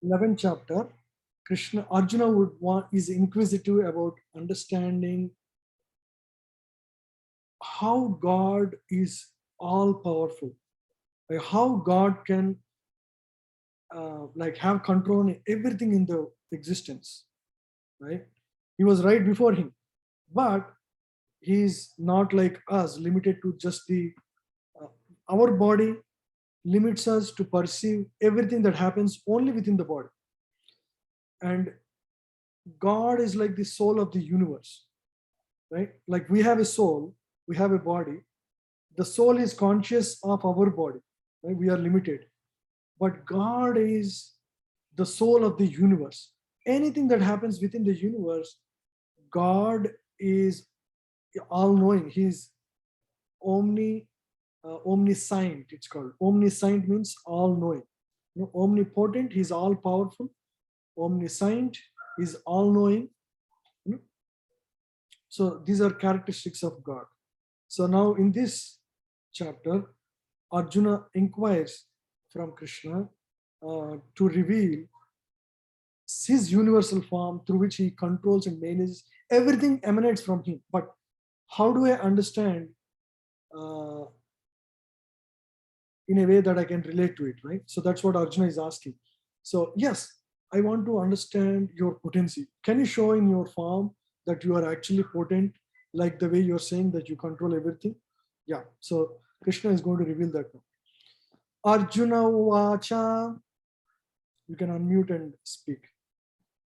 11th chapter, Arjuna is inquisitive about understanding how God is all powerful, like how God can have control on everything in the existence, right? He was right before him, but he's not like us, limited to just uh, our body limits us to perceive everything that happens only within the body. And God is like the soul of the universe, right? Like we have a soul, we have a body. The soul is conscious of our body, right? We are limited. But God is the soul of the universe. Anything that happens within the universe, God is all knowing. He's omniscient, it's called. Omniscient means all knowing. Omnipotent, he's all powerful. Omniscient is all knowing. So these are characteristics of God. So now in this chapter, Arjuna inquires from Krishna to reveal his universal form through which he controls and manages. Everything emanates from him. But how do I understand in a way that I can relate to it, right? So that's what Arjuna is asking. So yes, I want to understand your potency. Can you show in your form that you are actually potent, like the way you're saying that you control everything? Yeah. So Krishna is going to reveal that now. Arjuna Vacha. You can unmute and speak.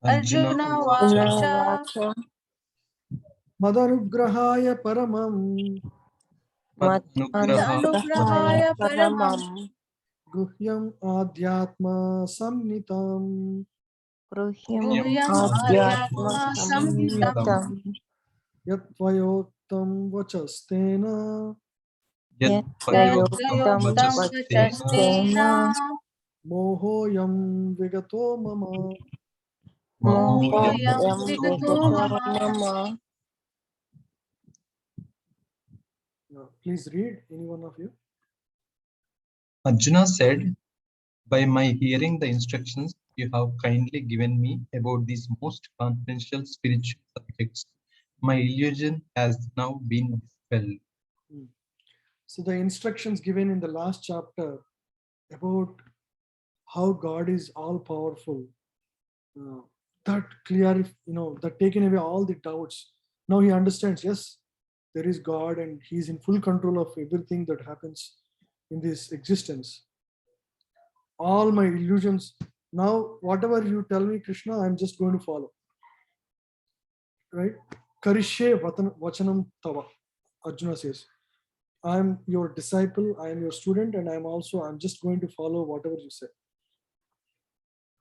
Arjuna Vacha Madanugrahaya Paramam Anugrahaya Paramam Guhyam Adhyatma Samnitam Guhyam Adhyatma Samhitam Yatvayoktam Vachastena Yuktam Vachastena Mohoyam Vigato Mama. Mohoyam Vigato Mama. Please read, any one of you. Arjuna said, "By my hearing the instructions you have kindly given me about these most confidential spiritual subjects, my illusion has now been dispelled." So the instructions given in the last chapter about how God is all powerful, that clear, that taken away all the doubts. Now he understands, yes, there is God and he's in full control of everything that happens in this existence. All my illusions, now whatever you tell me, Krishna, I'm just going to follow. Right? Karishe vachanam tava, Arjuna says. I'm your disciple, I am your student, and I'm just going to follow whatever you say.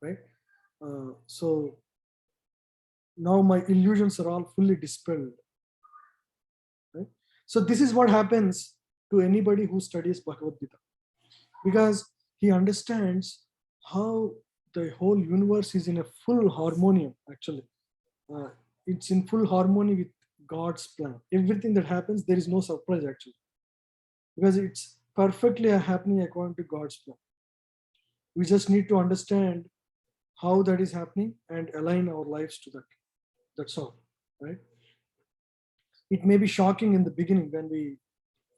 Right? So now my illusions are all fully dispelled. Right? So this is what happens to anybody who studies Bhagavad Gita, because he understands how the whole universe is in a full harmonium. Actually, it's in full harmony with God's plan. Everything that happens, there is no surprise actually, because it's perfectly happening according to God's plan. We just need to understand how that is happening and align our lives to that. That's all, right? It may be shocking in the beginning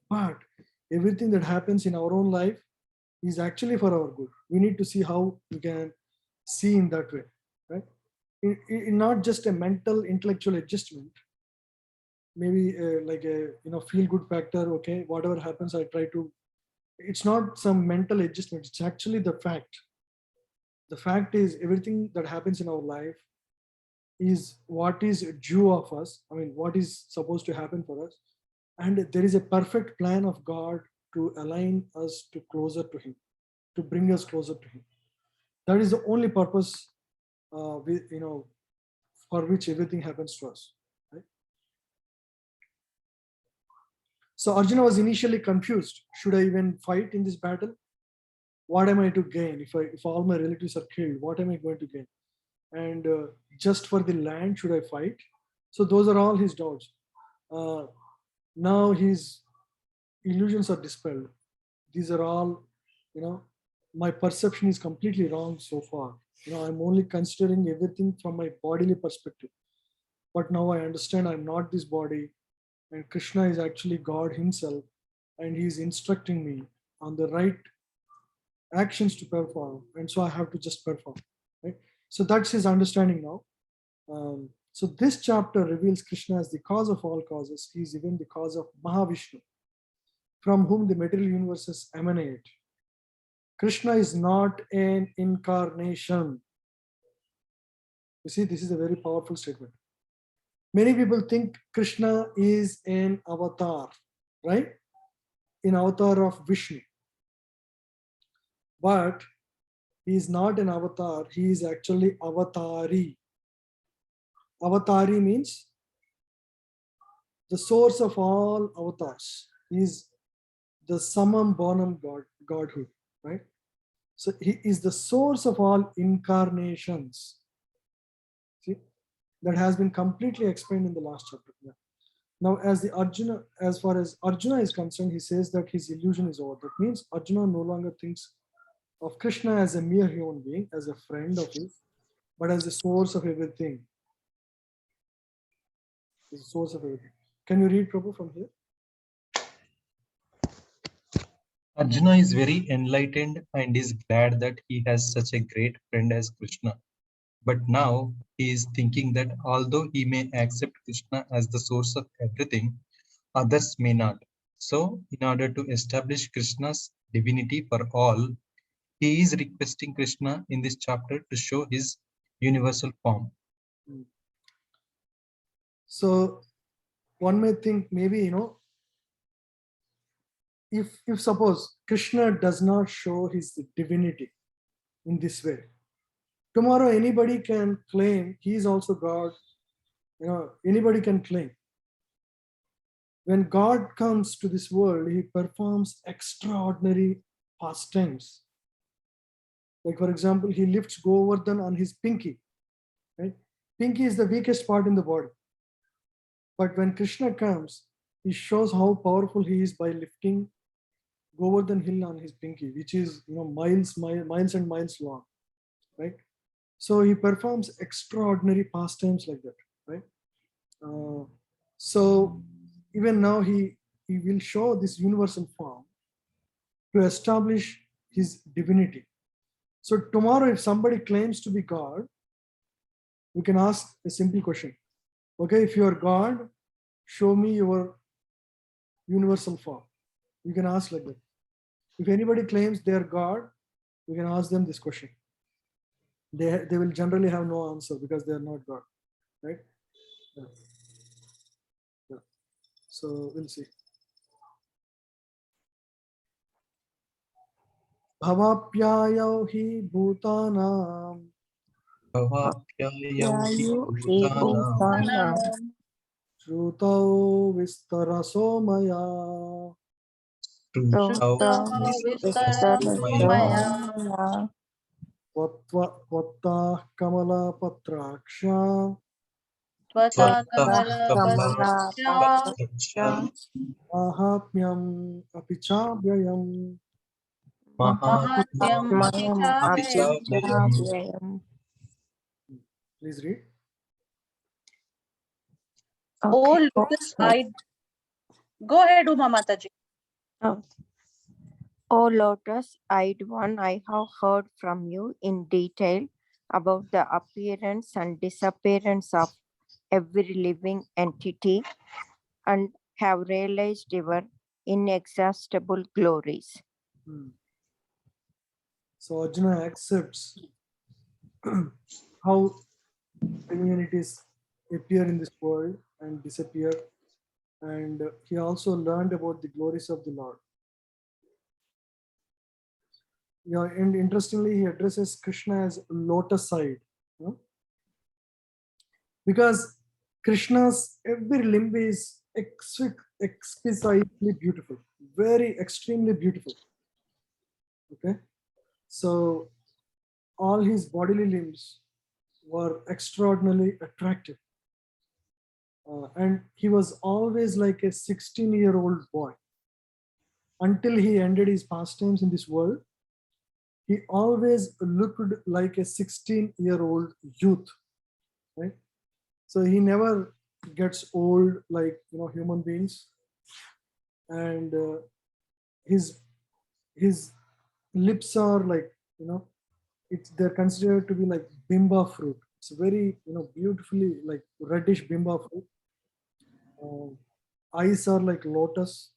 but everything that happens in our own life is actually for our good. We need to see how we can see in that way, right? Not just a mental, intellectual adjustment. Maybe like a feel good factor. Okay, whatever happens, I try to. It's not some mental adjustment. It's actually the fact. The fact is everything that happens in our life is what is due of us. I mean, what is supposed to happen for us, and there is a perfect plan of God to align us to closer to Him, to bring us closer to Him. That is the only purpose, for which everything happens to us. Right? So Arjuna was initially confused. Should I even fight in this battle? What am I to gain if all my relatives are killed? What am I going to gain? And just for the land, should I fight? So those are all his doubts. Now his illusions are dispelled. These are all, my perception is completely wrong so far. I'm only considering everything from my bodily perspective. But now I understand I'm not this body, and Krishna is actually God Himself, and He is instructing me on the right actions to perform, and so I have to just perform. Right? So that's his understanding now. So this chapter reveals Krishna as the cause of all causes. He is even the cause of Mahavishnu, from whom the material universes emanate. Krishna is not an incarnation. You see, this is a very powerful statement. Many people think Krishna is an avatar, right? An avatar of Vishnu. But he is not an avatar, he is actually avatari. Avatari means the source of all avatars. He is the summum bonum godhood, right? So he is the source of all incarnations. See, that has been completely explained in the last chapter. Yeah. Now, as far as Arjuna is concerned, he says that his illusion is over. That means Arjuna no longer thinks of Krishna as a mere human being, as a friend of his, but as the source of everything. Is the source of everything. Can you read, Prabhu, from here? Arjuna is very enlightened and is glad that he has such a great friend as Krishna. But now he is thinking that although he may accept Krishna as the source of everything, others may not. So, in order to establish Krishna's divinity for all, he is requesting Krishna in this chapter to show his universal form. So one may think maybe, if suppose Krishna does not show his divinity in this way, tomorrow anybody can claim he is also God. Anybody can claim. When God comes to this world, he performs extraordinary pastimes. Like, for example, he lifts Govardhan on his pinky. Right? Pinky is the weakest part in the body. But when Krishna comes, he shows how powerful he is by lifting Govardhan hill on his pinky, which is miles and miles long. Right? So he performs extraordinary pastimes like that. Right? So even now he will show this universal form to establish his divinity. So tomorrow, if somebody claims to be God, we can ask a simple question. Okay, if you are God, show me your universal form. You can ask like that. If anybody claims they are God, we can ask them this question. They will generally have no answer because they are not God, right? Yeah. Yeah. So we'll see. Bhavapyayau hi bhutanam Yayu Ebhutana Shrutau vistaraso maya Sruta Vistarasomaya Vistarasomaya Vattah kamala patraksha Tvata Kamala Kamalapatraksha Pataksha Mahatmyam apichavyayam. Mahatyam Mayam Apichavyayam. Abhichavyayam. Please read. O Okay. lotus eyed. Go ahead, Uma Mataji. Oh. O lotus-eyed one, I have heard from you in detail about the appearance and disappearance of every living entity and have realized your inexhaustible glories. So Arjuna accepts how divinities appear in this world and disappear, and he also learned about the glories of the Lord. And interestingly, he addresses Krishna as lotus-eyed, because Krishna's every limb is exquisitely beautiful, very extremely beautiful. Okay, so all his bodily limbs were extraordinarily attractive. And he was always like a 16-year-old boy until he ended his pastimes in this world. he always looked like a 16-year-old youth, right? So he never gets old like human beings, and his his lips are like they're considered to be like bimba fruit. It's very beautifully like reddish bimba fruit. Eyes are like lotus,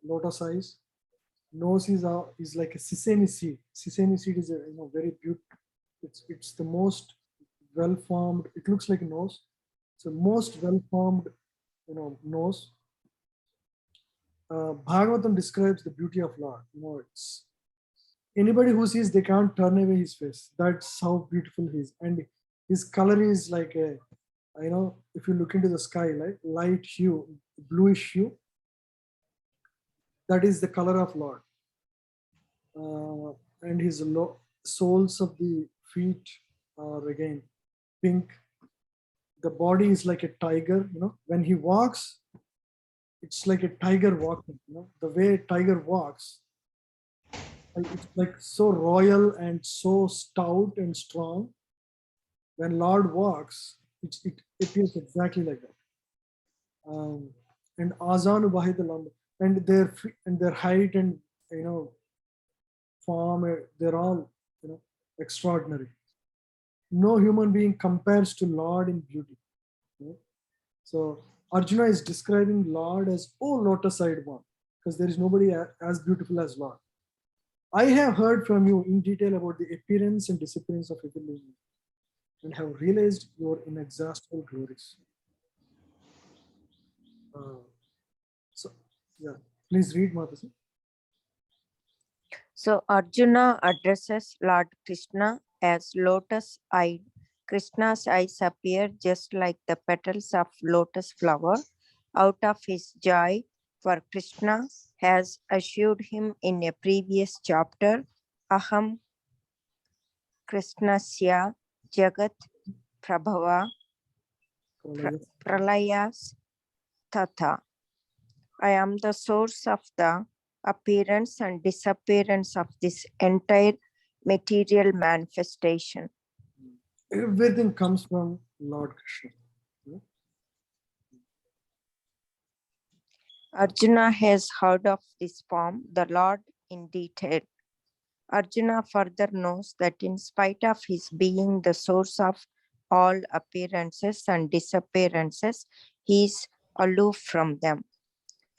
lotus eyes. Nose is like a sesame seed. Sesame seed is a very beautiful. It's the most well formed. It looks like a nose. So most well formed nose. Bhagavatam describes the beauty of Lord. It's anybody who sees, they can't turn away his face. That's how beautiful he is, and his color is like a if you look into the sky, like light hue, bluish hue. That is the color of Lord. And his soles of the feet are again pink. The body is like a tiger. When he walks, it's like a tiger walking. The way a tiger walks, it's like so royal and so stout and strong. When Lord walks, it appears exactly like that. And Azanu Bahitalam, and their height and form, they're all extraordinary. No human being compares to Lord in beauty. So Arjuna is describing Lord as, oh, lotus-eyed one, because there is nobody as beautiful as Lord. I have heard from you in detail about the appearance and disappearance of every living, and have realized your inexhaustible glories. So, yeah, please read, Mataji. So Arjuna addresses Lord Krishna as lotus-eyed. Krishna's eyes appear just like the petals of lotus flower. Out of his joy, for Krishna has assured him in a previous chapter, Aham Krishnasya Jagat Prabhava Pralayas Tatha. I am the source of the appearance and disappearance of this entire material manifestation. Everything comes from Lord Krishna. Arjuna has heard of this form, the Lord, in detail. Arjuna further knows that in spite of his being the source of all appearances and disappearances, he is aloof from them.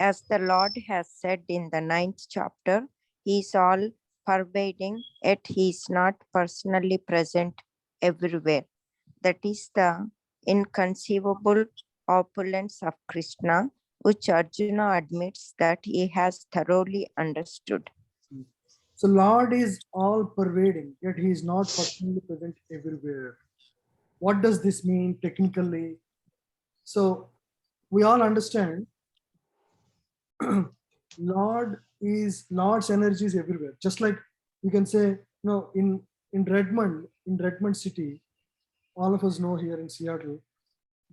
As the Lord has said in the 9th chapter, he is all pervading, yet he is not personally present everywhere. That is the inconceivable opulence of Krishna, which Arjuna admits that he has thoroughly understood. So Lord is all pervading, yet he is not personally present everywhere. What does this mean technically? So we all understand Lord's energy is everywhere. Just like you can say, in Redmond City, all of us know here in Seattle,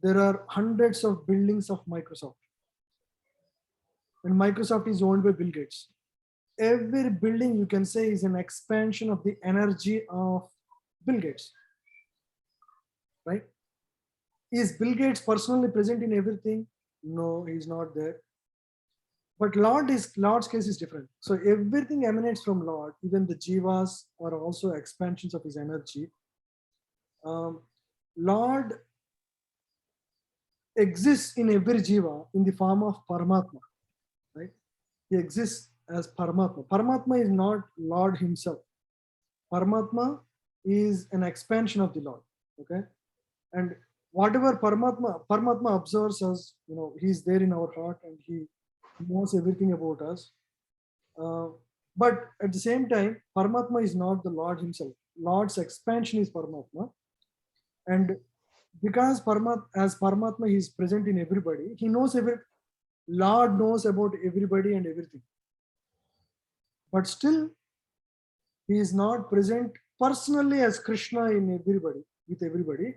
there are hundreds of buildings of Microsoft. And Microsoft is owned by Bill Gates. Every building, you can say, is an expansion of the energy of Bill Gates, right? Is Bill Gates personally present in everything? No, he's not there. But Lord's case is different. So everything emanates from Lord. Even the jivas are also expansions of his energy. Lord exists in every jiva in the form of Paramatma, right? He exists as Paramatma. Paramatma is not Lord himself. Paramatma is an expansion of the Lord, okay? And whatever Paramatma observes us, he's there in our heart and he knows everything about us. But at the same time, Paramatma is not the Lord himself. Lord's expansion is Paramatma. And because as Paramatma, he is present in everybody, he knows Lord knows about everybody and everything. But still, he is not present personally as Krishna in everybody, with everybody,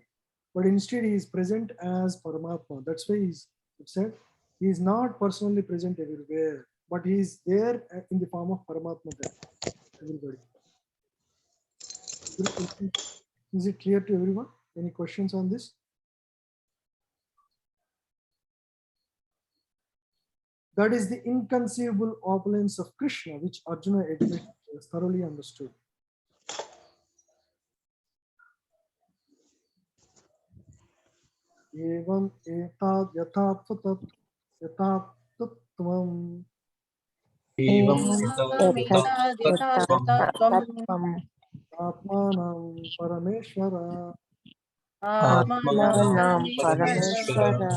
but instead he is present as Paramatma. That's why it said he is not personally present everywhere, but he is there in the form of Paramatma there, everybody. Is it clear to everyone? Any questions on this? That is the inconceivable opulence of Krishna, which Arjuna admitted was thoroughly understood. Evam etad yathat yatatvam Evam Tattvam atmanam parameshvara Atmanam Parameshvara Parameshvara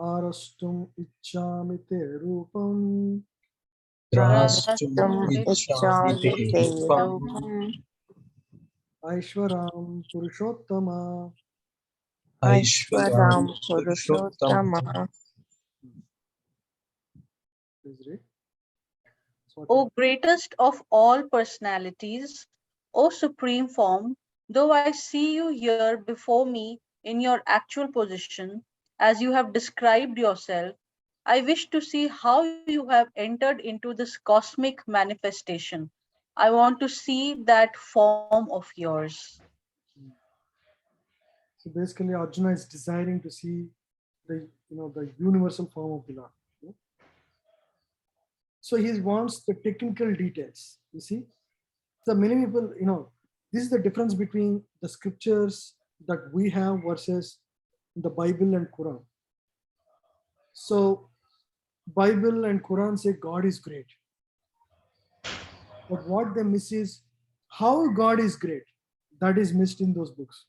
arastum ichchami te rupam Drastum Ichchami te Ichchami Te Rupam Rupam Aishwaram Purushottama. Aishwaram Purushottama. Purushottama. Please read. O greatest of all personalities, O supreme form, though I see you here before me in your actual position, as you have described yourself, I wish to see how you have entered into this cosmic manifestation. I want to see that form of yours. So basically, Arjuna is desiring to see the the universal form of the Lord. So he wants the technical details. You see, so many people, this is the difference between the scriptures that we have versus the Bible and Quran. So Bible and Quran say God is great, but what they miss is how God is great. That is missed in those books.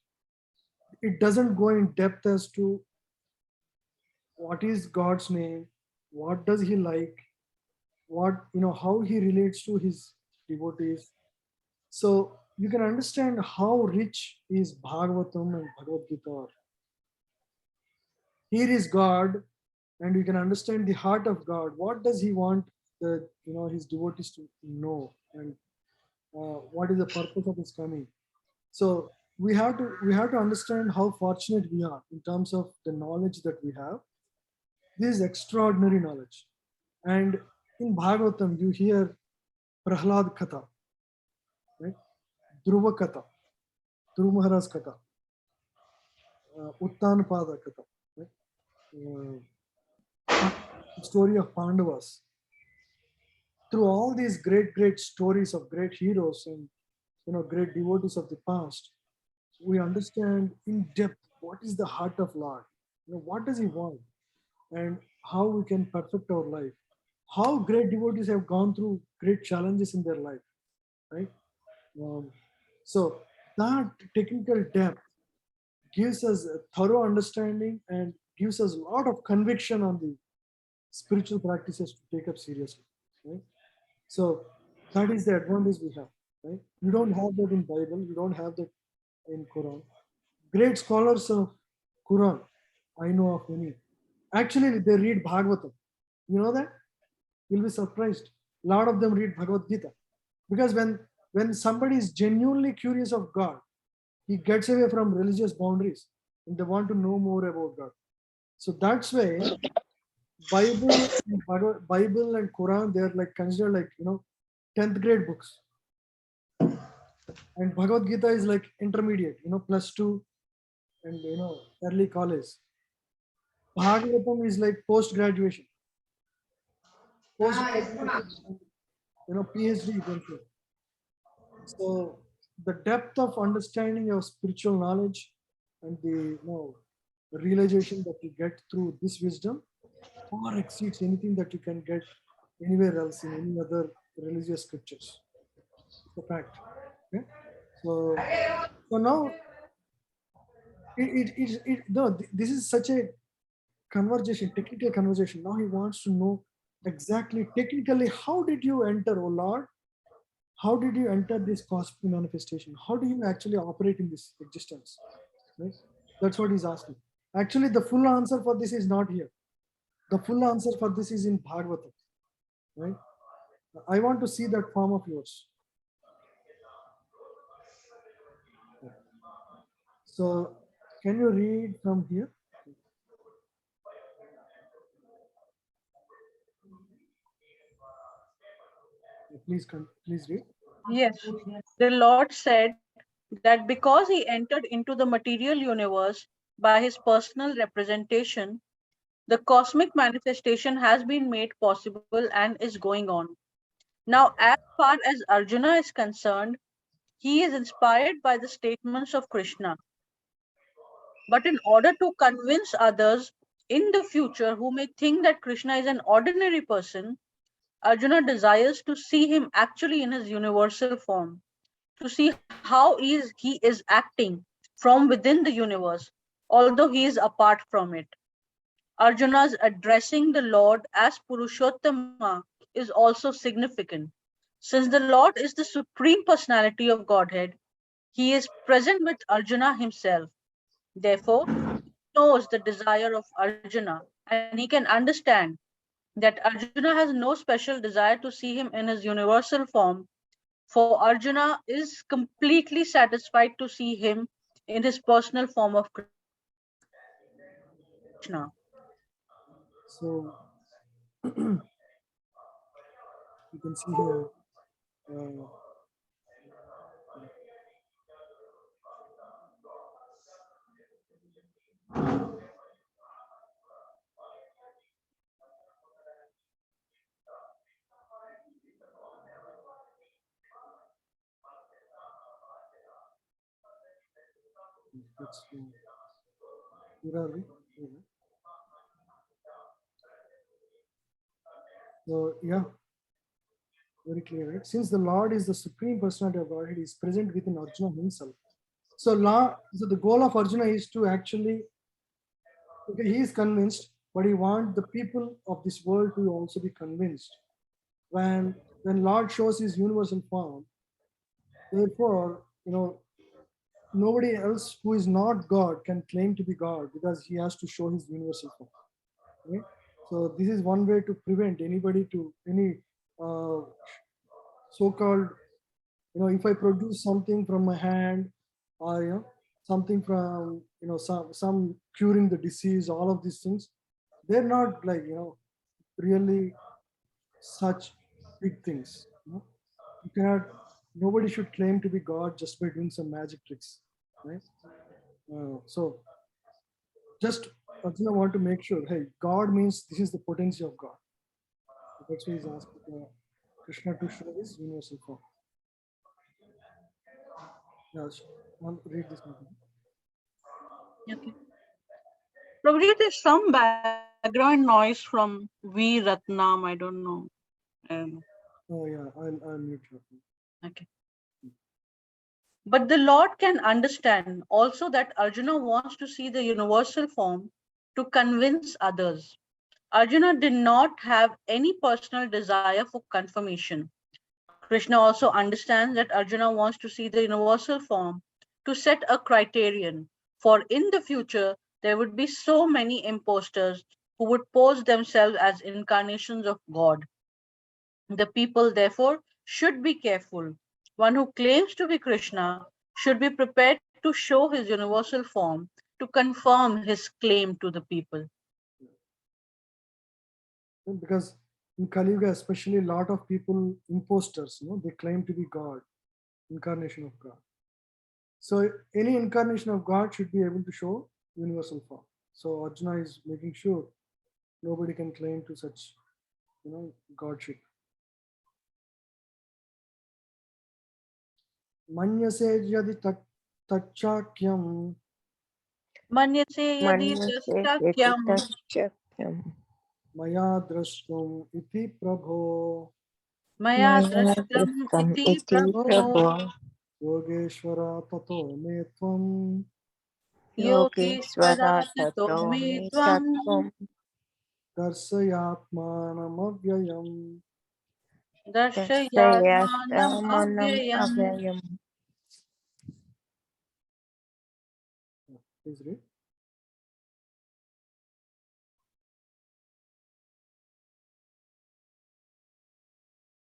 It doesn't go in depth as to what is God's name, what does he like, how he relates to his devotees. So you can understand how rich is Bhagavatam and Bhagavad Gita are. Here is God, and you can understand the heart of God. What does he want his devotees to know, and what is the purpose of his coming? So we have to understand how fortunate we are in terms of the knowledge that we have. This is extraordinary knowledge. And in Bhagavatam, you hear Prahlad Katha, right? Dhruva Katha, Dhruva Maharaj Katha, Uttanpada Katha, right? The story of Pandavas. Through all these great stories of great heroes and great devotees of the past, we understand in depth what is the heart of Lord. What does he want, and how we can perfect our life. How great devotees have gone through great challenges in their life, right? So that technical depth gives us a thorough understanding and gives us a lot of conviction on the spiritual practices to take up seriously, right? So that is the advantage we have, right? You don't have that in Bible, you don't have that in Quran. Great scholars of Quran, I know of many. Actually, they read Bhagavatam. You know that? You'll be surprised. A lot of them read Bhagavad Gita. Because when somebody is genuinely curious of God, he gets away from religious boundaries and they want to know more about God. So that's why Bible and Quran, they're like considered like 10th grade books. And Bhagavad Gita is like intermediate, +2 and early college. Bhagavatam is like post-graduation. Post-graduation, PhD you can say. So the depth of understanding of spiritual knowledge and the realization that you get through this wisdom far exceeds anything that you can get anywhere else in any other religious scriptures. It's a fact. Okay? So now this is such a conversation, technical conversation. Now he wants to know exactly technically how did you enter, oh Lord? How did you enter this cosmic manifestation? How do you actually operate in this existence? Right? That's what he's asking. Actually, the full answer for this is not here. The full answer for this is in Bhagavatam. Right? I want to see that form of yours. So, can you read from here? Please read. Yes. The Lord said, that because he entered into the material universe by his personal representation, the cosmic manifestation has been made possible and is going on. Now, as far as Arjuna is concerned, he is inspired by the statements of Krishna. But in order to convince others in the future who may think that Krishna is an ordinary person, Arjuna desires to see him actually in his universal form, to see how he is acting from within the universe, although he is apart from it. Arjuna's addressing the Lord as Purushottama is also significant. Since the Lord is the supreme personality of Godhead, he is present with Arjuna himself. Therefore, he knows the desire of Arjuna and he can understand that Arjuna has no special desire to see him in his universal form, for Arjuna is completely satisfied to see him in his personal form of Krishna. So you can see here. Where are we? So yeah, very clear, right? Since the Lord is the supreme personality of Godhead, he is present within Arjuna himself. So the goal of Arjuna is to actually, okay, he is convinced, but he wants the people of this world to also be convinced. When Lord shows his universal form, therefore, nobody else who is not God can claim to be God because he has to show his universal form. Okay? So this is one way to prevent anybody to any so-called, if I produce something from my hand, or something from some curing the disease, all of these things, they're not like really such big things. You cannot. Nobody should claim to be God just by doing some magic tricks, right? So just Arjuna want to make sure, hey, God means this is the potential of God. That's why he's asking Krishna to show his universal form. Yes, I'll read this one. Okay. Prabhuji, there's some background noise from V Ratnam. I don't know. Oh yeah, I'll mute you. Okay. But the Lord can understand also that Arjuna wants to see the universal form to convince others. Arjuna did not have any personal desire for confirmation. Krishna also understands that Arjuna wants to see the universal form to set a criterion, for in the future there would be so many impostors who would pose themselves as incarnations of God. The people, therefore, should be careful. One who claims to be Krishna should be prepared to show his universal form to confirm his claim to the people. Because in Kali Yuga, especially, a lot of people, imposters, they claim to be God, incarnation of God. So any incarnation of God should be able to show universal form. So Arjuna is making sure nobody can claim to such, godship. Manyase yadi tachakyam Manyase yadi tastakyam maya drashtam iti prabho maya drashtam iti prabho Yogeshwara tato me tvam Yogeshwara tato me tvam darsayatmanamavyayam. darshayatmanam avyayam. Please read.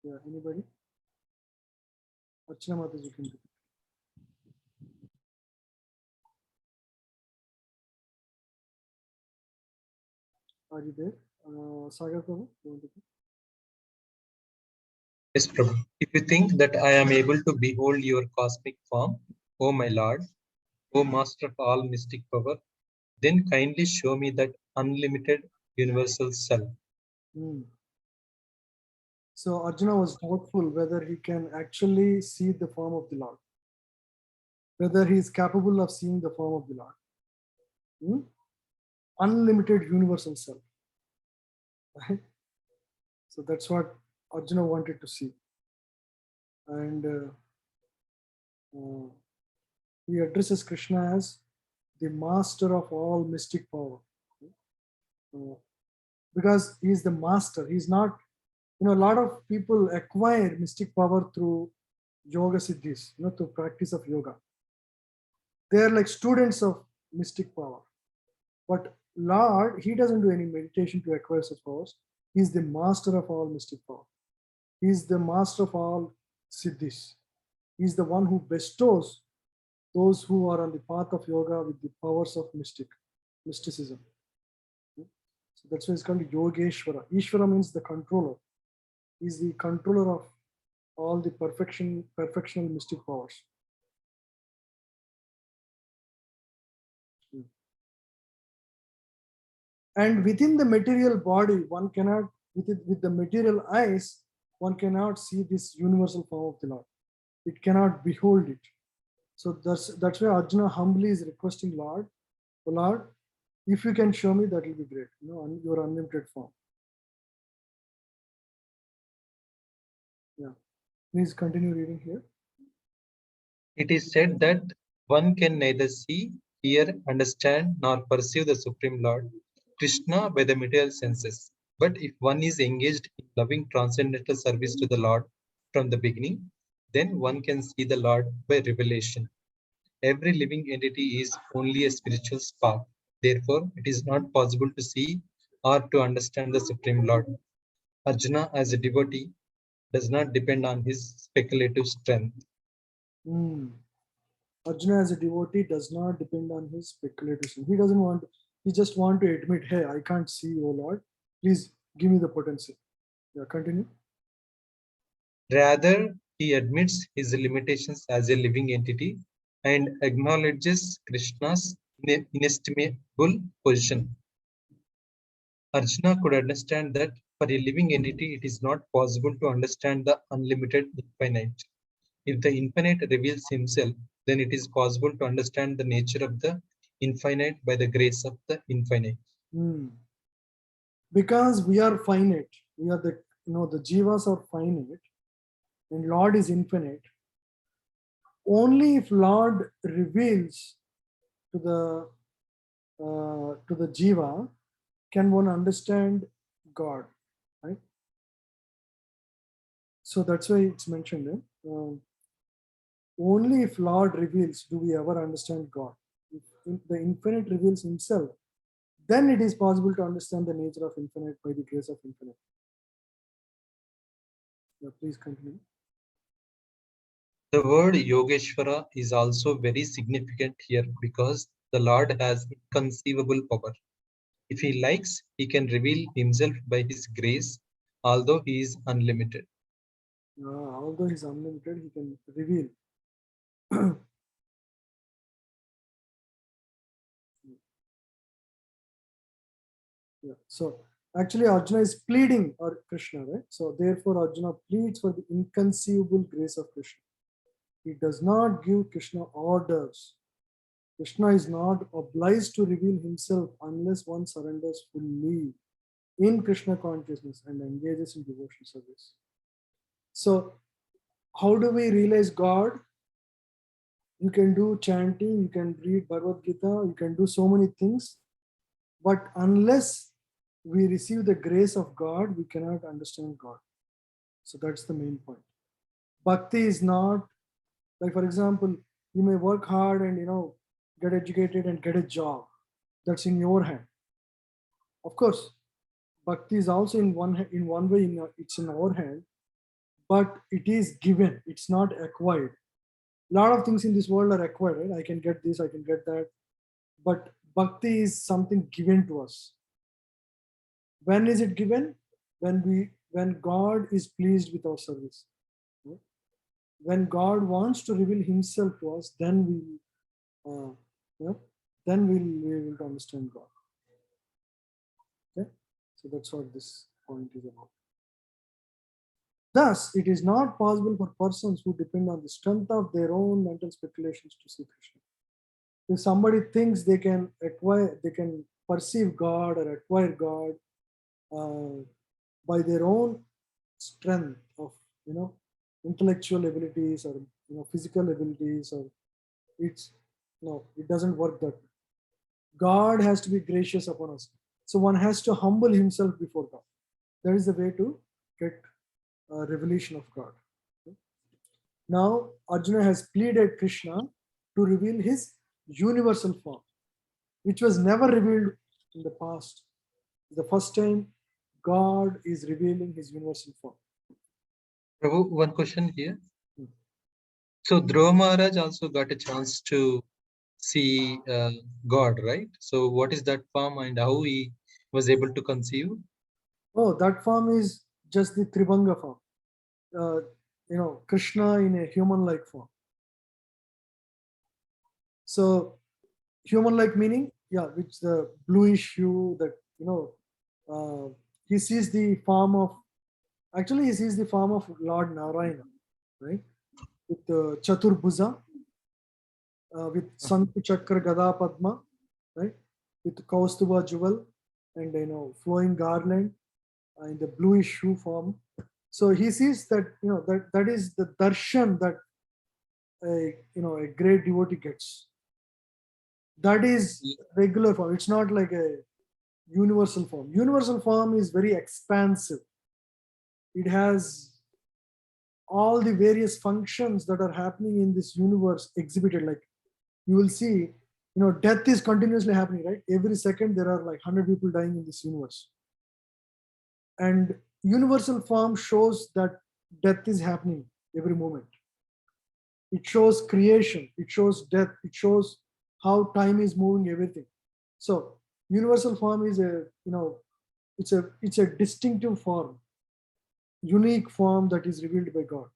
Yeah, anybody? Archana Mataji can read. Are you there? Sagar Prabhu, you want to read? Yes, Prabhu. If you think that I am able to behold your cosmic form, O my Lord, O Master of all mystic power, then kindly show me that unlimited universal self. Hmm. So Arjuna was doubtful whether he can actually see the form of the Lord, whether he is capable of seeing the form of the Lord. Hmm? Unlimited universal self. Right? So that's what Arjuna wanted to see. And he addresses Krishna as the master of all mystic power. Because he is the master. He's not, a lot of people acquire mystic power through yoga siddhis, through practice of yoga. They are like students of mystic power. But Lord, he doesn't do any meditation to acquire such powers. He's the master of all mystic power. He's the master of all siddhis. He's the one who bestows those who are on the path of yoga with the powers of mysticism. So that's why it's called Yogeshwara. Ishvara means the controller. He's the controller of all the perfectional mystic powers. And within the material body, one cannot, with the material eyes, one cannot see this universal form of the Lord. It cannot behold it. So that's why Arjuna humbly is requesting Lord, "Oh Lord, if you can show me, that will be great. Your unlimited form." Yeah. Please continue reading here. It is said that one can neither see, hear, understand, nor perceive the Supreme Lord, Krishna, by the material senses. But if one is engaged in loving transcendental service to the Lord from the beginning, then one can see the Lord by revelation. Every living entity is only a spiritual spark. Therefore, it is not possible to see or to understand the Supreme Lord. Arjuna, as a devotee, does not depend on his speculative strength. Arjuna as a devotee does not depend on his speculation. He doesn't want, he just want to admit, hey, I can't see, oh Lord. Please give me the potency. Yeah, continue. Rather, he admits his limitations as a living entity and acknowledges Krishna's inestimable position. Arjuna could understand that for a living entity, it is not possible to understand the unlimited infinite. If the infinite reveals himself, then it is possible to understand the nature of the infinite by the grace of the infinite. Because we are finite, we are the jivas are finite, and Lord is infinite. Only if Lord reveals to the jiva can one understand God, right? So that's why it's mentioned. Only if Lord reveals do we ever understand God. If the infinite reveals himself, then it is possible to understand the nature of infinite by the grace of infinite. Yeah, please continue. The word Yogeshwara is also very significant here because the Lord has inconceivable power. If he likes, he can reveal himself by his grace, although he is unlimited. Although he is unlimited, he can reveal. Yeah. So actually Arjuna is pleading or Krishna, right? So therefore Arjuna pleads for the inconceivable grace of Krishna. He does not give Krishna orders. Krishna is not obliged to reveal himself unless one surrenders fully in Krishna consciousness and engages in devotion service. So how do we realize God? You can do chanting, you can read Bhagavad Gita, you can do so many things, but unless we receive the grace of God, we cannot understand God. So that's the main point. Bhakti is not like, for example, you may work hard and get educated and get a job. That's in your hand. Of course, bhakti is also in one way it's in our hand, but it is given. It's not acquired. A lot of things in this world are acquired. Right? I can get this, I can get that, but bhakti is something given to us. When is it given? When God is pleased with our service. when God wants to reveal himself to us, then we will understand God. Okay, so that's what this point is about. Thus, it is not possible for persons who depend on the strength of their own mental speculations to see Krishna. If somebody thinks they can perceive God or acquire God by their own strength of intellectual abilities or physical abilities, or it doesn't work that way. God has to be gracious upon us. So one has to humble himself before God. That is the way to get revelation of God. Okay? Now Arjuna has pleaded Krishna to reveal his universal form, which was never revealed in the past. The first time God is revealing his universal form. Prabhu, one question here. So Dhruva Maharaj also got a chance to see God, right? So what is that form and how he was able to conceive? Oh, that form is just the Tribhanga form. Krishna in a human-like form. So human-like meaning, which the bluish hue that he sees the form of. Actually, he sees the form of Lord Narayana, right? With Chaturbhuja, with Sankhu Chakra Gada Padma, right? With Kaustuba jewel and flowing garland in the bluish hue form. So he sees that that is the darshan that a great devotee gets. That is regular form. It's not like a universal form. Universal form is very expansive. It has all the various functions that are happening in this universe exhibited. Like you will see, death is continuously happening, right? Every second there are like 100 people dying in this universe. And universal form shows that death is happening every moment. It shows creation, it shows death, it shows how time is moving, everything. So universal form is it's a distinctive form, unique form that is revealed by God.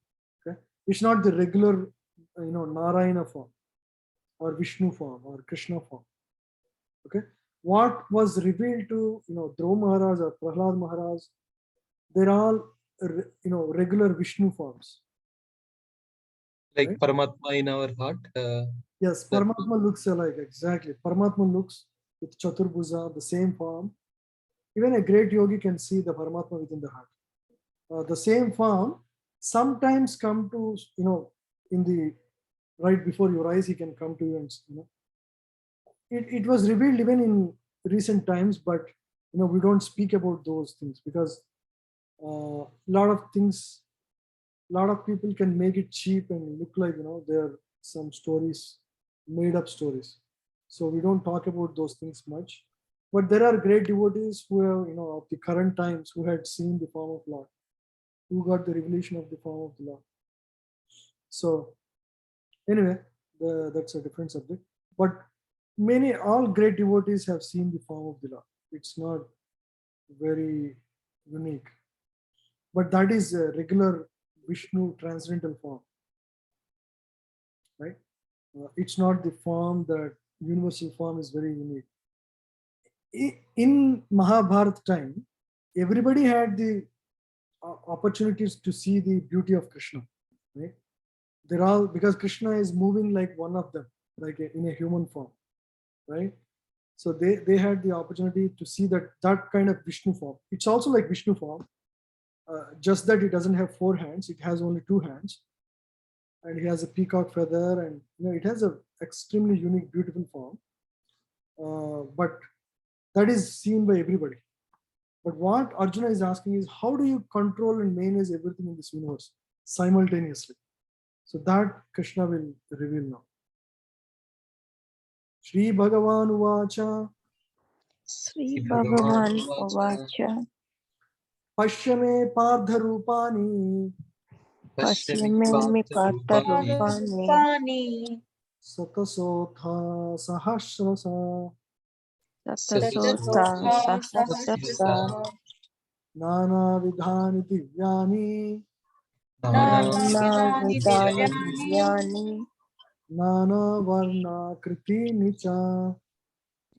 Okay, it's not the regular Narayana form or Vishnu form or Krishna form. Okay, what was revealed to Dhruva Maharaj or Prahlad Maharaj, they're all regular Vishnu forms. Like right? Paramatma in our heart. Yes, Paramatma looks alike, exactly. Paramatma looks with Chaturbhuja, the same form. Even a great yogi can see the Paramatma within the heart. The same form sometimes come to, in the right before your eyes, he can come to you and, it was revealed even in recent times, but, we don't speak about those things because a lot of people can make it cheap and look like, there are some stories, made up stories. So we don't talk about those things much. But there are great devotees who have, of the current times, who had seen the form of Lord, who got the revelation of the form of the Lord. So anyway, that's a different subject. But all great devotees have seen the form of the Lord. It's not very unique. But that is a regular Vishnu transcendental form. Right? It's not the form that universal form is very unique. In Mahabharata time, everybody had the opportunities to see the beauty of Krishna. Right? They're all, because Krishna is moving like one of them, like in a human form. Right? So they had the opportunity to see that kind of Vishnu form. It's also like Vishnu form, just that it doesn't have 4 hands. It has only 2 hands. And he has a peacock feather, and it has a extremely unique, beautiful form. But that is seen by everybody. But what Arjuna is asking is, how do you control and manage everything in this universe simultaneously? So that Krishna will reveal now. Shri Bhagavan Uvacha. Sri Bhagavan Uvacha. Pashyame Partha Rupani. Pashyame Partha Rupani. Satasotha Sahasrasa. Satasotha Sahasrasa. Nana Vidhani Divyani. Nana Vidani Divyani Divyani Nana Varna Kriti Nicha.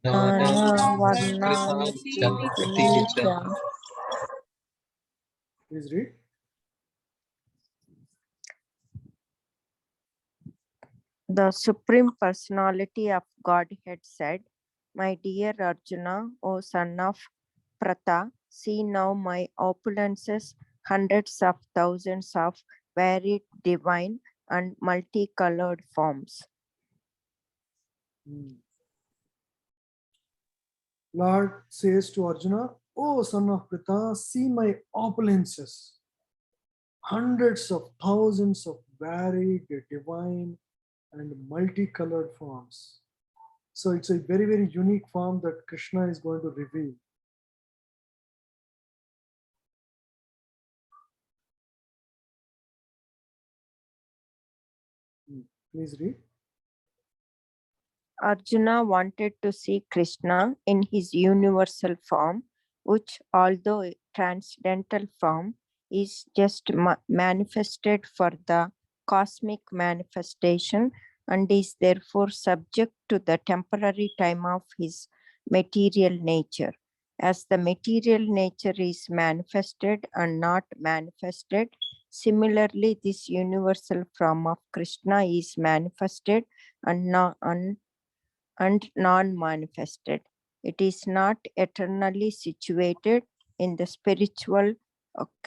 Nana Nana Varnani Varnani Kriti Kriti Nicha. Nicha. Please read. The Supreme Personality of Godhead said, "My dear Arjuna, O son of Pratha, see now my opulences, hundreds of thousands of varied divine and multicolored forms." Lord says to Arjuna, "O son of Pritha, see my opulences, hundreds of thousands of varied, divine, and multicolored forms." So it's a very, very unique form that Krishna is going to reveal. Please read. Arjuna wanted to see Krishna in his universal form, which, although a transcendental form, is just manifested for the cosmic manifestation and is therefore subject to the temporary time of his material nature. As the material nature is manifested and not manifested, similarly, this universal form of Krishna is manifested and non-manifested. It is not eternally situated in the spiritual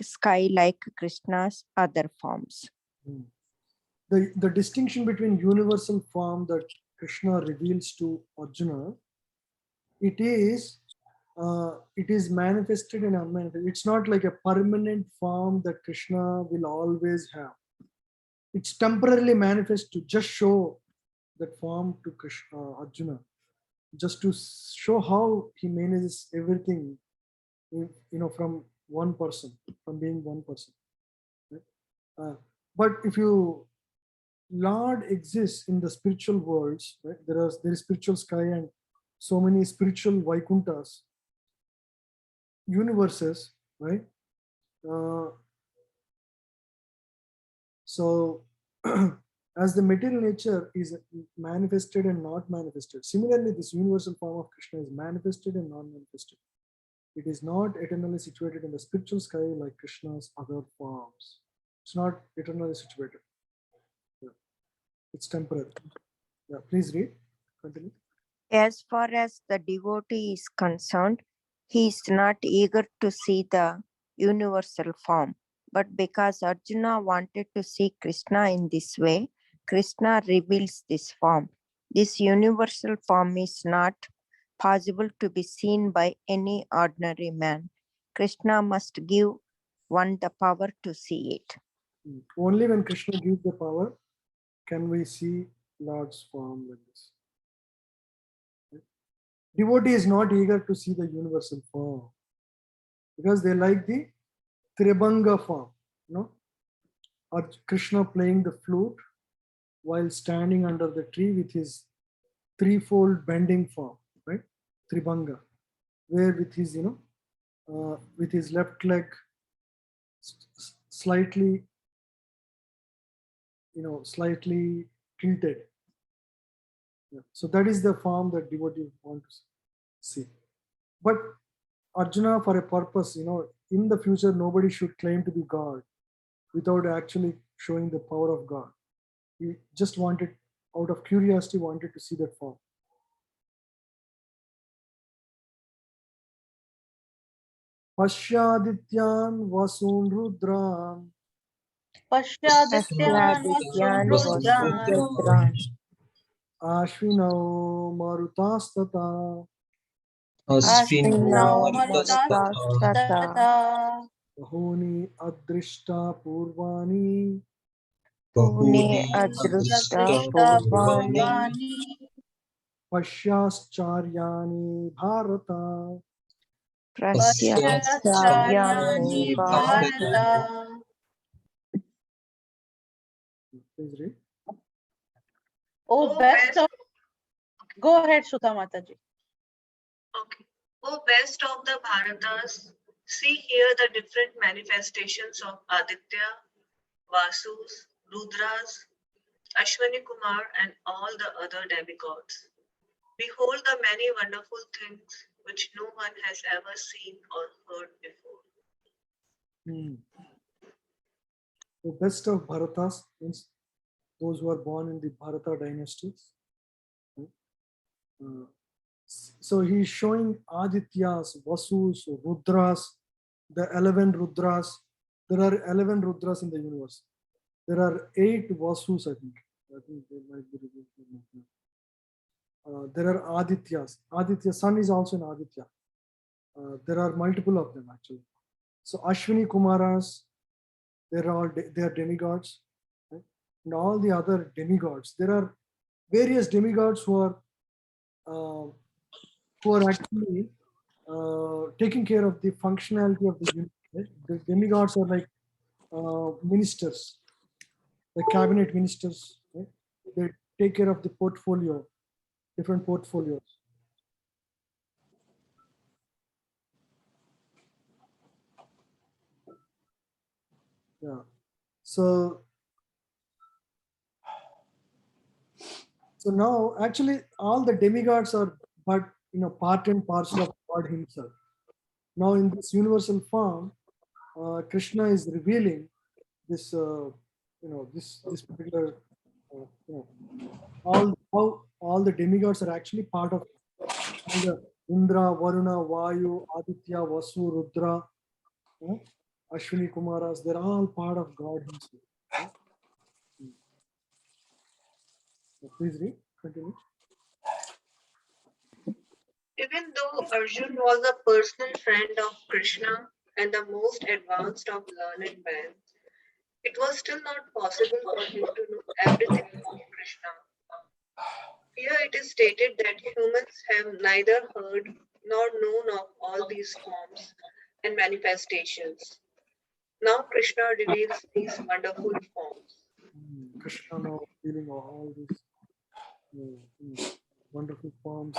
sky like Krishna's other forms. The distinction between universal form that Krishna reveals to Arjuna, it is manifested and unmanifested. It's not like a permanent form that Krishna will always have. It's temporarily manifest to just show that form to Krishna, Arjuna, just to show how he manages everything, from one person, from being one person. Right? But if you Lord exists in the spiritual worlds, right? There is spiritual sky and so many spiritual Vaikunthas, universes, right? So as the material nature is manifested and not manifested, similarly this universal form of Krishna is manifested and non-manifested. It is not eternally situated in the spiritual sky like Krishna's other forms. It's not eternally situated. Yeah. It's temporary. Yeah, please read. Continue. As far as the devotee is concerned, he is not eager to see the universal form. But because Arjuna wanted to see Krishna in this way, Krishna reveals this form. This universal form is not possible to be seen by any ordinary man. Krishna must give one the power to see it. Only when Krishna gives the power can we see Lord's form like this. Devotee is not eager to see the universal form because they like the Tribhanga form, or Krishna playing the flute while standing under the tree with his threefold bending form, right? Tribhanga, where with his, with his left leg slightly, slightly tilted. Yeah. So that is the form that devotee want to see. But Arjuna, for a purpose, in the future, nobody should claim to be God without actually showing the power of God. He just wanted, out of curiosity, wanted to see that form. Pashyadityan vasun rudran Pashyadityan Ashyadityan Vasudrudran Vasudhudran Ashvinau marutastata Ashvinau Asvinau Asvinau Marutastata Marutastata bahuni adrishta purvani Pune Bahuni Adrushta Adrishta Adrishta Purvani Purvani Purvani Pashyascharyanī bharata. Prasyacharyani Pasyacharyani Bharata. Bharata. Please read. Oh, best of. Go ahead, Sudha Mataji. Okay. O best of the Bharatas, see here the different manifestations of Aditya, Vasus, Rudras, Ashwani Kumar, and all the other demigods. Behold the many wonderful things which no one has ever seen or heard before. The best of Bharatas means those who are born in the Bharata dynasties. So he's showing Adityas, Vasus, Rudras, the 11 Rudras. There are 11 Rudras in the universe. There are 8 Vasus, I think. I think they might be there are Adityas. Aditya, sun is also an Aditya. There are multiple of them actually. So Ashwini Kumaras, they are demigods, right? And all the other demigods. There are various demigods who are actually taking care of the functionality of the unit. Right? The demigods are like ministers, like cabinet ministers. Right? They take care of the portfolio, different portfolios. Yeah. So now actually all the demigods are but part and parcel of God himself. Now in this universal form, Krishna is revealing this this particular all the demigods are actually part of all the Indra, Varuna, Vayu, Aditya, Vasu, Rudra, Ashwini Kumaras. They're all part of God himself. Right? Please read. Continue. Even though Arjuna was a personal friend of Krishna and the most advanced of learned men, it was still not possible for him to know everything about Krishna. Here it is stated that humans have neither heard nor known of all these forms and manifestations. Now Krishna reveals these wonderful forms. Krishna now feeling all these wonderful forms.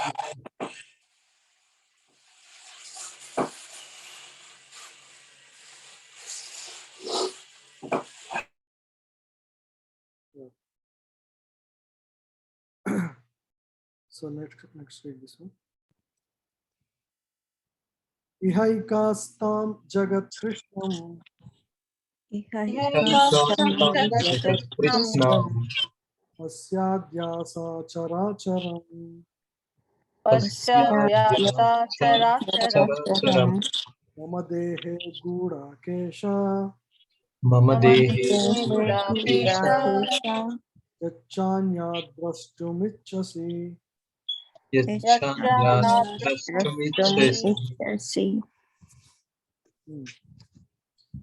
So next read this one. Ihaikastam Jagat Krishnam Krishna Asyadhyasa Characharam Pasyadhyasa characharam Mama Dehe Gura Kesha Mama Dehi Gudakesha Yachanya Drashtumichasi. Yachanyadrastumichasi.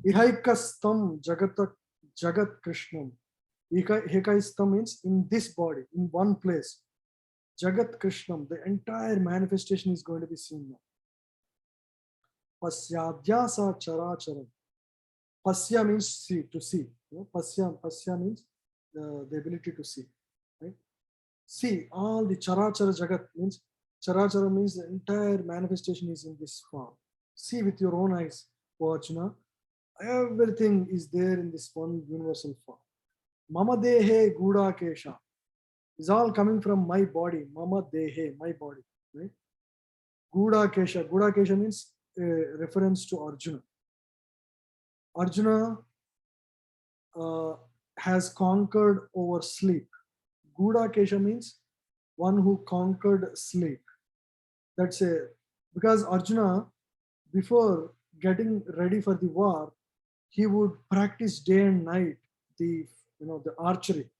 Ihaikastam Jagat Krishnam. Ikaistam means in this body, in one place. Jagat Krishnam, the entire manifestation is going to be seen now. Pasyadhyasa Characharam. Pasya means see, to see. Pasya means the ability to see. Right? See, all the Charachara Jagat means, Charachara means the entire manifestation is in this form. See with your own eyes, Arjuna. Everything is there in this one universal form. Mama Dehe Guda Kesha is all coming from my body. Mama Dehe, my body. Right? Guda Kesha. Guda Kesha means reference to Arjuna. Arjuna has conquered over sleep. Guda Kesha means one who conquered sleep. That's because Arjuna, before getting ready for the war, he would practice day and night the archery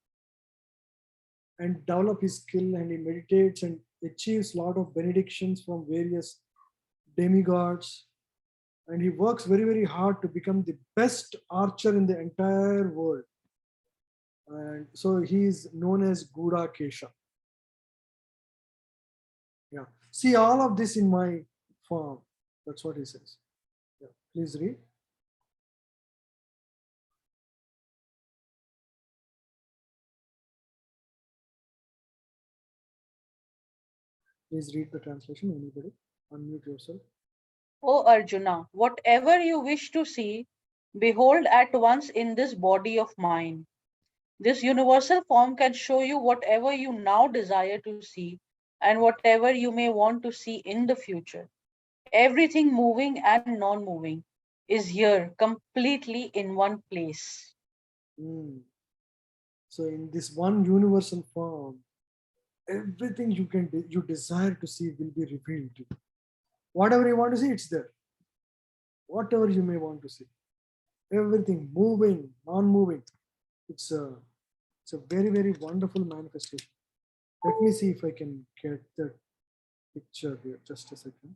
and develop his skill, and he meditates and achieves a lot of benedictions from various demigods, and he works very, very hard to become the best archer in the entire world. And so he is known as Guda Kesha. Yeah. See all of this in my form. That's what he says. Yeah. Please read. Please read the translation. Anybody? Unmute yourself. O Arjuna, whatever you wish to see, Behold at once in this body of mine. This universal form can show you whatever you now desire to see and whatever you may want to see in the future. Everything moving and non moving is here completely in one place. Mm. So in this one universal form, everything you desire to see will be revealed. Whatever you want to see, it's there. Whatever you may want to see, everything moving, non-moving. It's a very, very wonderful manifestation. Let me see if I can get that picture here. Just a second.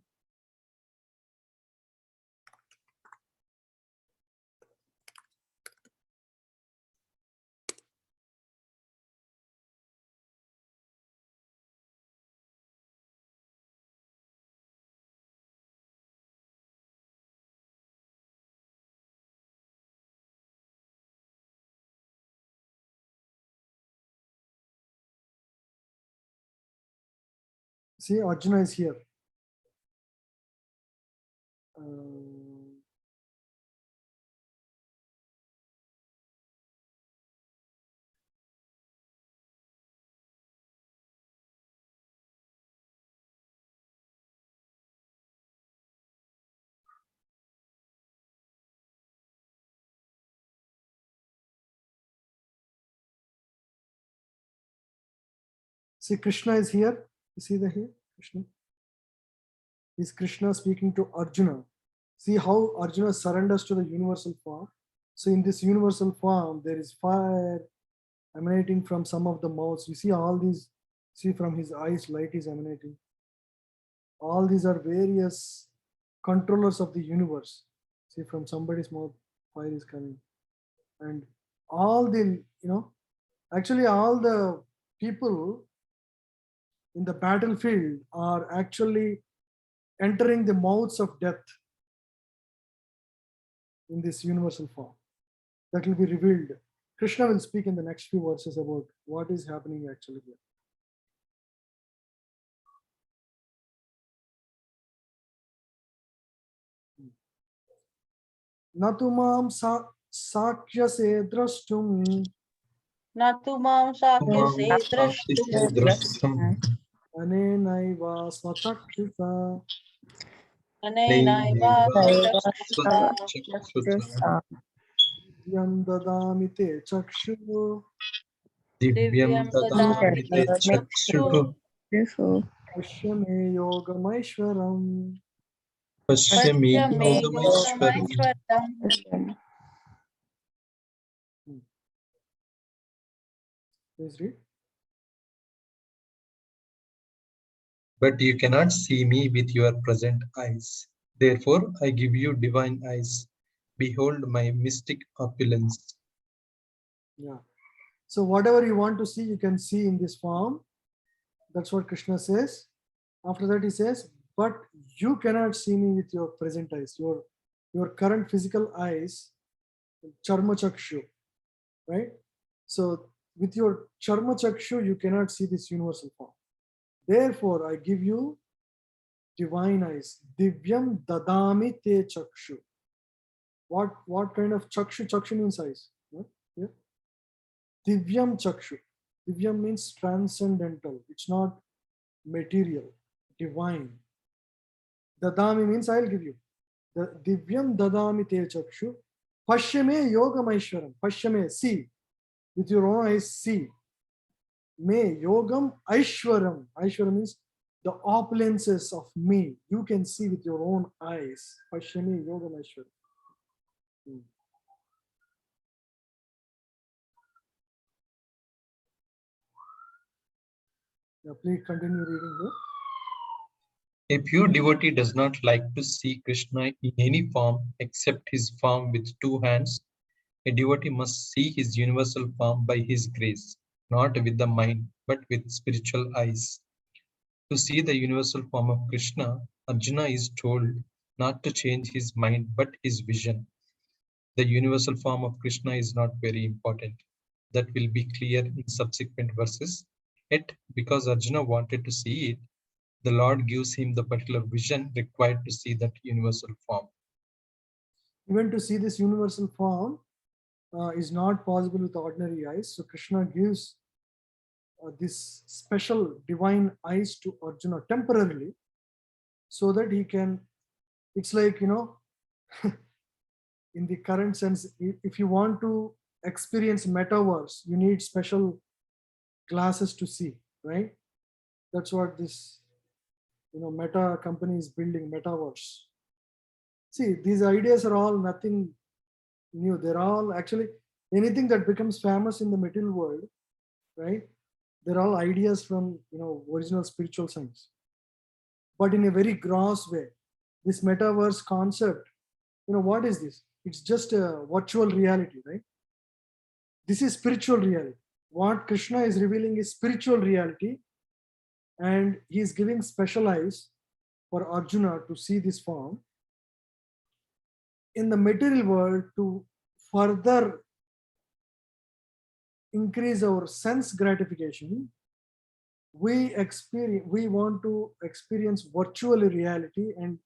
See, Arjuna is here. See, Krishna is here. You see the here? Krishna. Is Krishna speaking to Arjuna. See how Arjuna surrenders to the universal form. So in this universal form, there is fire emanating from some of the mouths. You see all these, see from his eyes, light is emanating. All these are various controllers of the universe. See from somebody's mouth, fire is coming. And all the, actually all the people in the battlefield are actually entering the mouths of death in this universal form. That will be revealed. Krishna will speak in the next few verses about what is happening actually here. Natumam sakyase drashtum Natumam sakyase drashtum anenaiva swatakshita anenaiva swatakshita divyam dadami te chakshu divyam dadami te chakshu pashyame yogamaishwaram. Pashyami pashyame yogameshwaram. yogameshwaram. Please read. But you cannot see me with your present eyes. Therefore, I give you divine eyes. Behold my mystic opulence. Yeah. So whatever you want to see, you can see in this form. That's what Krishna says. After that, he says, but you cannot see me with your present eyes, your current physical eyes, charma chakshu, right? So with your charma chakshu, you cannot see this universal form. Therefore, I give you divine eyes. Divyam dadami te chakshu. What kind of chakshu? Chakshu means eyes. Yeah? Divyam chakshu. Divyam means transcendental. It's not material, divine. Dadami means I'll give you. The Divyam dadami te chakshu. Pashyame yogam aishwaram. Pashyame, see. With your own eyes, see. Me yogam aishwaram. Aishwaram means the opulences of me. You can see with your own eyes. Pashyame yogam aishwaram. Yeah, please continue reading here. A pure devotee does not like to see Krishna in any form except his form with two hands. A devotee must see his universal form by his grace, not with the mind, but with spiritual eyes. To see the universal form of Krishna, Arjuna is told not to change his mind but his vision. The universal form of Krishna is not very important. That will be clear in subsequent verses. Yet, because Arjuna wanted to see it, the Lord gives him the particular vision required to see that universal form. Even to see this universal form is not possible with ordinary eyes. So Krishna gives this special divine eyes to Arjuna temporarily, so that he can, it's like, in the current sense, if you want to experience metaverse, you need special glasses to see, right? That's what this, Meta company is building, metaverse. See, these ideas are all nothing new. They're all actually anything that becomes famous in the material world, right? They're all ideas from, original spiritual science, but in a very gross way. This metaverse concept, what is this? It's just a virtual reality, right? This is spiritual reality. What Krishna is revealing is spiritual reality, and he is giving special eyes for Arjuna to see this form. In the material world, to further increase our sense gratification, we want to experience virtual reality and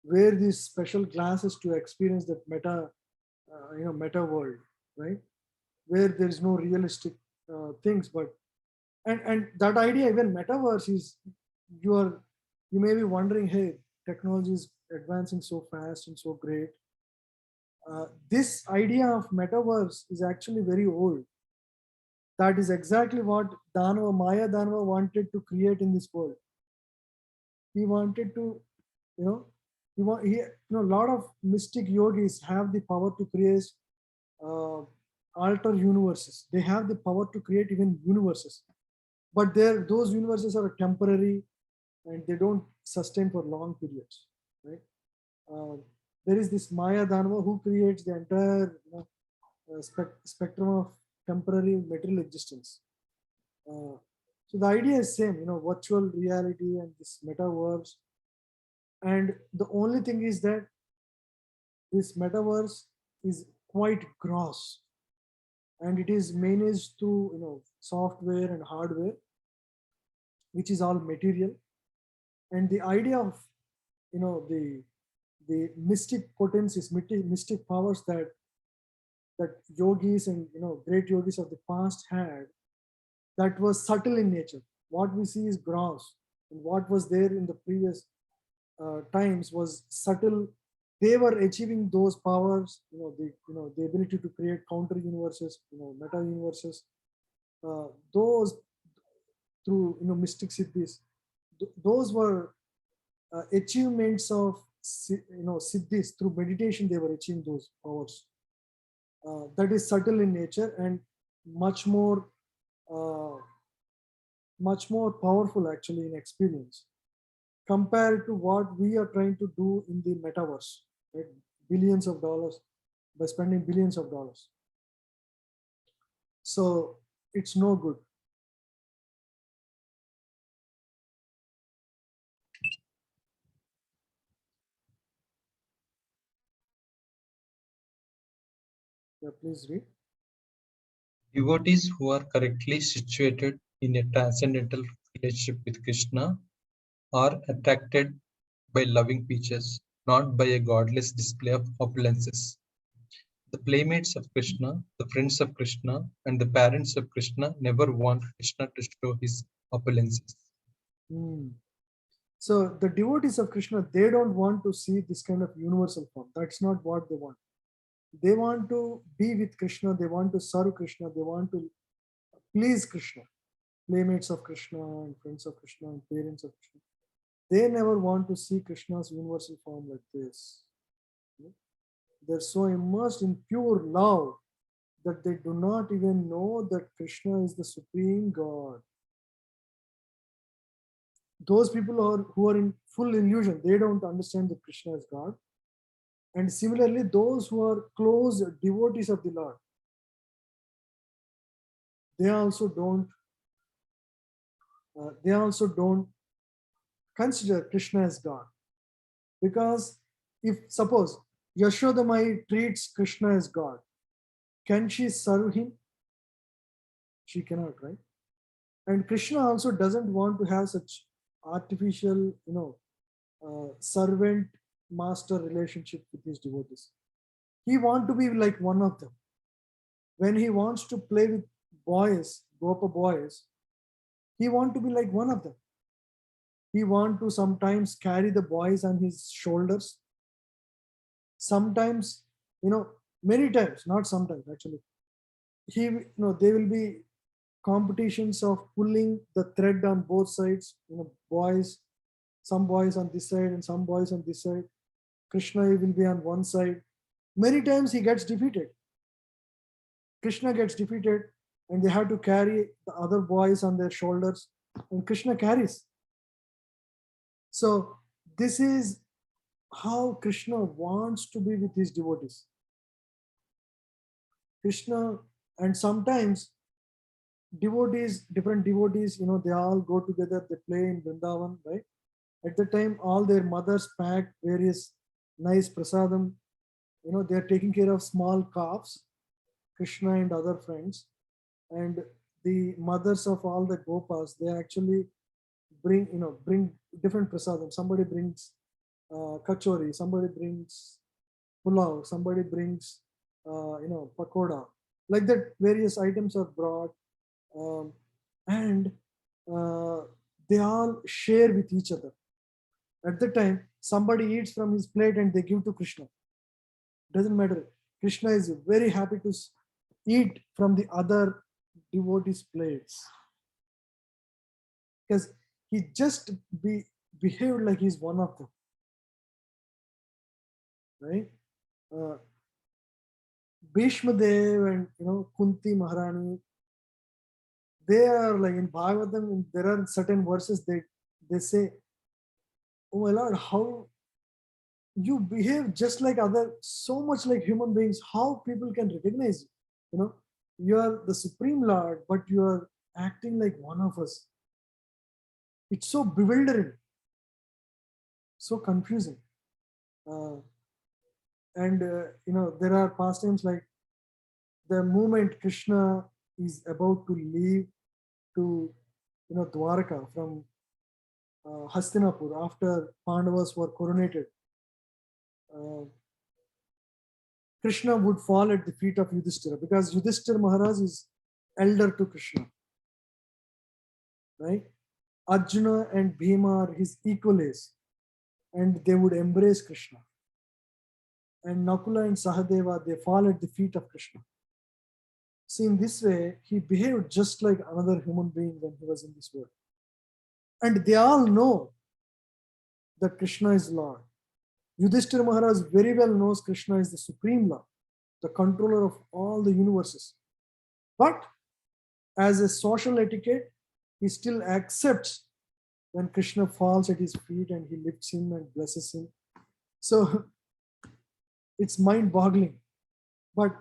wear these special glasses to experience that meta world, right? Where there is no realistic things, but and that idea, even metaverse, is you may be wondering, hey, technology is advancing so fast and so great. This idea of metaverse is actually very old. That is exactly what Maya Danava wanted to create in this world. He wanted to, a lot of mystic yogis have the power to create alter universes. They have the power to create even universes, but those universes are temporary and they don't sustain for long periods, right? There is this Maya Danava who creates the entire spectrum of temporary material existence. So the idea is same, virtual reality and this metaverse. And the only thing is that this metaverse is quite gross, and it is managed through software and hardware, which is all material. And the idea of the mystic potencies, mystic powers that yogis and great yogis of the past had, that was subtle in nature. What we see is gross, and what was there in the previous times was subtle. They were achieving those powers, the ability to create counter universes, meta universes. Those through mystic siddhis. Those were achievements of siddhis. Through meditation, they were achieving those powers. That is subtle in nature and much more powerful actually in experience, compared to what we are trying to do in the metaverse, right? Billions of dollars, by spending billions of dollars. So it's no good. Yeah, please read. Devotees who are correctly situated in a transcendental relationship with Krishna are attracted by loving features, not by a godless display of opulences. The playmates of Krishna, the friends of Krishna, and the parents of Krishna never want Krishna to show his opulences. So the devotees of Krishna, they don't want to see this kind of universal form. That's not what they want. They want to be with Krishna. They want to serve Krishna. They want to please Krishna. Playmates of Krishna and friends of Krishna and parents of Krishna, they never want to see Krishna's universal form like this. They're so immersed in pure love that they do not even know that Krishna is the supreme God. Those people who are in full illusion, they don't understand that Krishna is God. And similarly, those who are close devotees of the Lord, they also don't consider Krishna as God. Because if suppose Yashodamai treats Krishna as God, can she serve him? She cannot, right? And Krishna also doesn't want to have such artificial, servant master relationship with his devotees. he wants to be like one of them. When he wants to play with boys, Gopa boys, he wants to be like one of them. He wants to sometimes carry the boys on his shoulders. Sometimes, many times, not sometimes actually. There will be competitions of pulling the thread on both sides. Boys, some boys on this side and some boys on this side. Krishna will be on one side. Many times he gets defeated. Krishna gets defeated and they have to carry the other boys on their shoulders, and Krishna carries. So this is how Krishna wants to be with his devotees. Krishna, and sometimes different devotees, they all go together, they play in Vrindavan, right? At the time, all their mothers pack various nice prasadam. They are taking care of small calves, Krishna and other friends. And the mothers of all the gopas, they actually bring different prasadam. Somebody brings kachori, somebody brings pulao, somebody brings pakoda. Like that, various items are brought, and they all share with each other. At the time, somebody eats from his plate and they give to Krishna. Doesn't matter. Krishna is very happy to eat from the other devotees' plates, because he just behaved like he's one of them, right? Bhishma Dev and Kunti Maharani, they are like in Bhagavatam. There are certain verses they say, "Oh my Lord, how you behave just like so much like human beings. How people can recognize you? You are the Supreme Lord, but you are acting like one of us." It's so bewildering, so confusing. And there are pastimes like the moment Krishna is about to leave to Dwarka from Hastinapur after Pandavas were coronated. Krishna would fall at the feet of Yudhishthira, because Yudhishthira Maharaj is elder to Krishna, right? Arjuna and Bhima are his equals, and they would embrace Krishna. And Nakula and Sahadeva, they fall at the feet of Krishna. See, in this way, he behaved just like another human being when he was in this world. And they all know that Krishna is Lord. Yudhishthira Maharaj very well knows Krishna is the Supreme Lord, the controller of all the universes. But as a social etiquette, he still accepts when Krishna falls at his feet and he lifts him and blesses him. So it's mind-boggling, but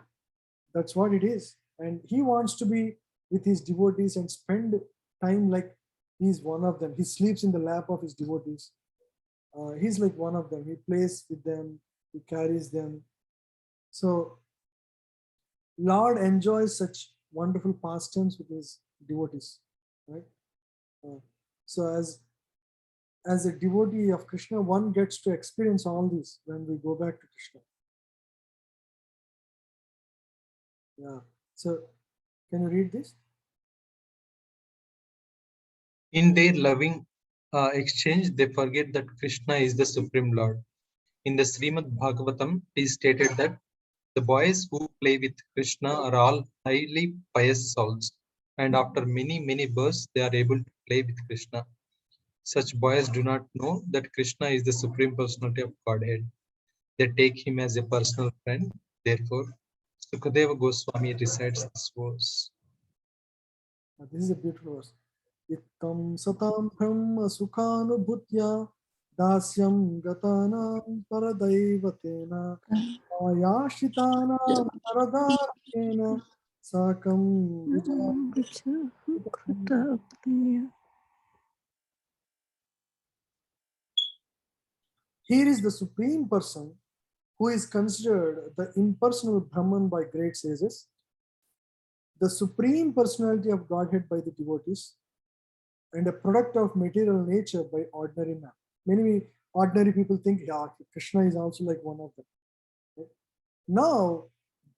that's what it is. And he wants to be with his devotees and spend time like he's one of them. He sleeps in the lap of his devotees. He's like one of them. He plays with them, he carries them. So Lord enjoys such wonderful pastimes with his devotees, right? So as a devotee of Krishna, one gets to experience all this when we go back to Krishna. Yeah. So can you read this? In their loving exchange, they forget that Krishna is the Supreme Lord. In the Srimad Bhagavatam, it is stated that the boys who play with Krishna are all highly pious souls, and after many, many births, they are able to play with Krishna. Such boys do not know that Krishna is the Supreme Personality of Godhead. They take him as a personal friend. Therefore, Sukadeva Goswami recites this verse. This is a beautiful verse. Ittam satam brahma sukhanubhutya dasyam gatanam paradaivatena ayashitanam paradakena sakam vijaya. Here is the Supreme Person who is considered the impersonal Brahman by great sages, the Supreme Personality of Godhead by the devotees, and a product of material nature by ordinary man. Many ordinary people think, yeah, Krishna is also like one of them. Right? Now,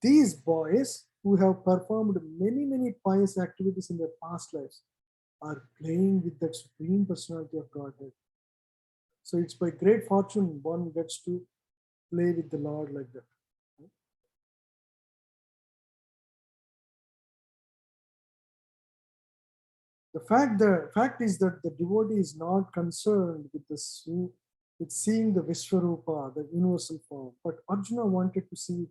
these boys who have performed many pious activities in their past lives are playing with that Supreme Personality of Godhead. So it's by great fortune one gets to play with the Lord like that. The fact is that the devotee is not concerned with seeing the Vishwarupa, the universal form, but Arjuna wanted to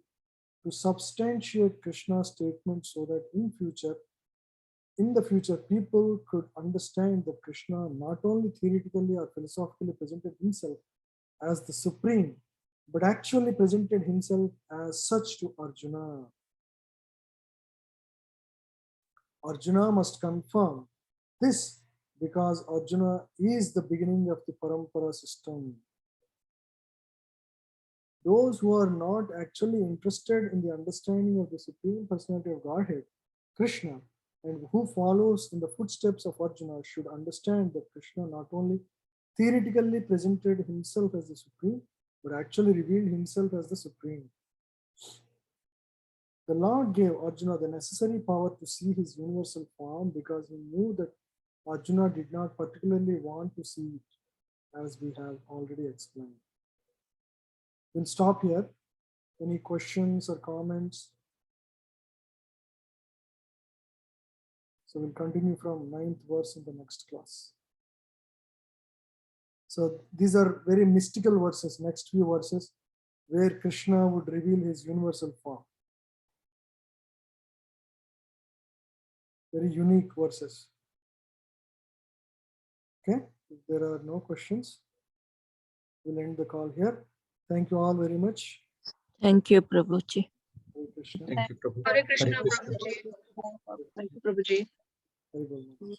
substantiate Krishna's statement so that in the future, people could understand that Krishna not only theoretically or philosophically presented himself as the supreme, but actually presented himself as such to Arjuna. Arjuna must confirm this because Arjuna is the beginning of the Parampara system. Those who are not actually interested in the understanding of the Supreme Personality of Godhead, Krishna, and who follows in the footsteps of Arjuna should understand that Krishna not only theoretically presented himself as the Supreme, but actually revealed himself as the Supreme. The Lord gave Arjuna the necessary power to see his universal form because he knew that Arjuna did not particularly want to see it, as we have already explained. We'll stop here. Any questions or comments? So we'll continue from 9th verse in the next class. So these are very mystical verses, next few verses, where Krishna would reveal his universal form. Very unique verses. Okay, if there are no questions, we'll end the call here. Thank you all very much. Thank you, Prabhuji. Hare Krishna. Thank you, Prabhu. Hare Krishna, Hare Krishna. Prabhuji. Thank you, Prabhuji. Hare Krishna.